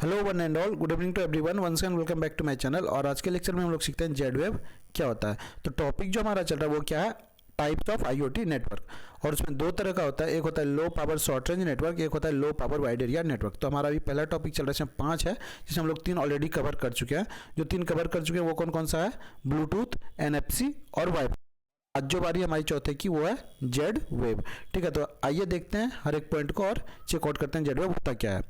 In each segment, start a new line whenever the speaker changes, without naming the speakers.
Hello one and all, good evening to everyone, once and welcome back to my channel. और आज के lecture में हम लोग सीखते हैं जेड वेव क्या होता है। तो टॉपिक जो हमारा चल रहा है वो क्या है, टाइप्स ऑफ आईओटी नेटवर्क। और उसमें दो तरह का होता है, एक होता है low power short range network, एक होता है low power wide area network. तो हमारा अभी पहला टॉपिक चल रहा है, इसमें 5 है जिसमें हम लोग 3 ऑलरेडी कवर कर चुके हैं। जो 3 कवर कर चुके हैं वो कौन कौन सा है, ब्लूटूथ, एनएफसी और वाईफाई। आज जो बारी हमारी चौथे की वो है जेड वेव। ठीक है, तो आइए देखते हैं हर एक पॉइंट को और चेकआउट करते हैं जेड वेव होता क्या है।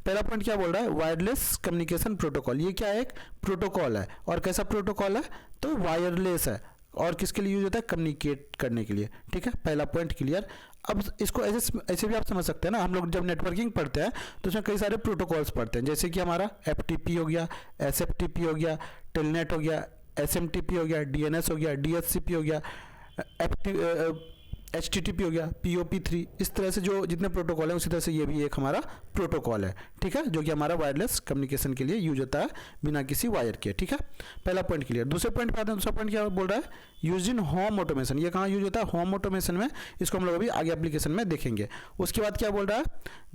पहला पॉइंट क्या बोल रहा है, वायरलेस कम्युनिकेशन प्रोटोकॉल। ये क्या है, एक प्रोटोकॉल है। और कैसा प्रोटोकॉल है, तो वायरलेस है। और किसके लिए यूज होता है, कम्युनिकेट करने के लिए। ठीक है, पहला पॉइंट क्लियर। अब इसको ऐसे भी आप समझ सकते हैं ना, हम लोग जब नेटवर्किंग पढ़ते हैं तो उसमें कई सारे प्रोटोकॉल्स पढ़ते हैं, जैसे कि हमारा FTP हो गया, SFTP हो गया, टेलनेट हो गया, SMTP हो गया, DNS हो गया, DHCP हो गया, HTTP हो गया, POP3। इस तरह से जो जितने प्रोटोकॉल है उसी तरह से ये भी एक हमारा प्रोटोकॉल है। ठीक है, जो कि हमारा वायरलेस कम्युनिकेशन के लिए यूज होता है बिना किसी वायर के। ठीक है, पहला पॉइंट क्लियर। दूसरे पॉइंट पे आते हैं। दूसरा पॉइंट क्या बोल रहा है, यूज इन होम ऑटोमेशन। ये कहाँ यूज होता है, होम ऑटोमेशन में। इसको हम लोग अभी आगे एप्लीकेशन में देखेंगे। उसके बाद क्या बोल रहा है,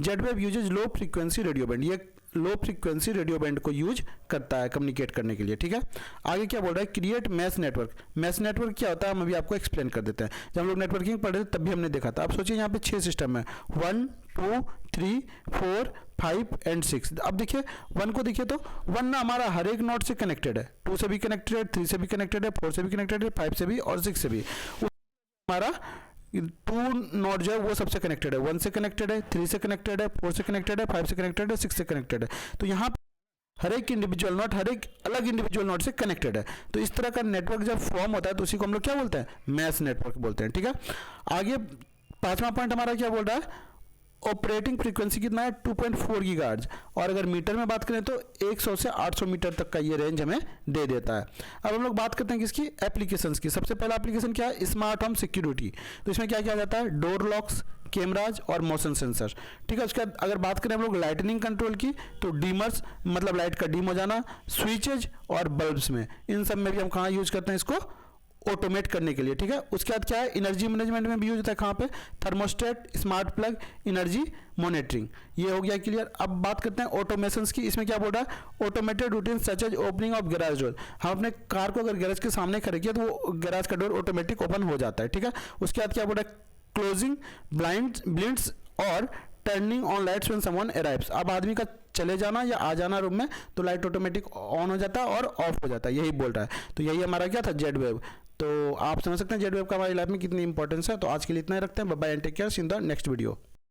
Z wave uses low frequency radio band. ये लो फ्रीक्वेंसी रेडियो बैंड को यूज करता है कम्युनिकेट करने के लिए। ठीक है, आगे क्या बोल रहा है, create mesh network. Mesh network क्या होता है हम अभी आपको एक्सप्लेन कर देते हैं। जब हम लोग नेटवर्किंग पढ़ रहे थे तब भी हमने देखा था। अब सोचिए यहाँ पे 6 सिस्टम है, 1 2 3 4 5 एंड 6। अब देखिए 1 को देखिए तो 1 ना हमारा हर एक नोड से कनेक्टेड है, 2 से भी कनेक्टेड है, 3 से भी कनेक्टेड है, 4 से भी कनेक्टेड है, 5 से भी और 6 से भी। हमारा 2 नोड जो है वो सबसे कनेक्टेड है, 1 से कनेक्टेड है, 3 से कनेक्टेड है, 4 से कनेक्टेड है, 5 से कनेक्टेड है, 6 से कनेक्टेड है। तो यहाँ हर एक इंडिविजुअल नोड हर एक अलग इंडिविजुअल नोड से कनेक्टेड है। तो इस तरह का नेटवर्क जब फॉर्म होता है तो उसी को हम लोग क्या बोलते हैं, मैश नेटवर्क बोलते हैं। ठीक है, आगे 5वां पॉइंट हमारा क्या बोल रहा है, ऑपरेटिंग फ्रीक्वेंसी कितना है, 2.4 गीगाहर्ट्ज। और अगर मीटर में बात करें तो 100 से 800 मीटर तक का ये रेंज हमें दे देता है। अब हम लोग बात करते हैं किसकी, एप्लीकेशंस की। सबसे पहला एप्लीकेशन क्या है, स्मार्ट होम सिक्योरिटी। तो इसमें क्या किया जाता है, डोर लॉक्स, कैमराज और मोशन सेंसर। ठीक है, उसके बाद अगर बात करें हम लोग लाइटनिंग कंट्रोल की, तो डीमर्स मतलब लाइट का डीम हो जाना, स्विचेज और बल्ब्स में, इन सब में भी हम कहाँ यूज करते हैं इसको, ऑटोमेट करने के लिए। ठीक है, उसके बाद क्या है, एनर्जी मैनेजमेंट में भी यूज होता है। कहाँ पे, thermostat, smart plug, energy monitoring. ये हो गया क्लियर। अब बात करते हैं ऑटोमेशंस की। इसमें क्या बोल रहा है, automated routine such as opening of garage door. हम अपने कार को अगर गैराज के सामने खड़े किया तो वो गैराज का डोर ऑटोमेटिक ओपन हो जाता है। ठीक है, उसके बाद क्या बोल रहा है, क्लोजिंग ब्लिंड्स और turning on lights when someone arrives. अब आदमी का चले जाना या आ जाना रूम में तो लाइट ऑटोमेटिक ऑन हो जाता है और ऑफ हो जाता है, यही बोल रहा है। तो यही हमारा क्या था, जेड वेव। तो आप समझ सकते हैं जेड वेव का हमारी लाइफ में कितनी इंपॉर्टेंस है। तो आज के लिए इतना ही रखते हैं, bye bye and take care, see in the next video.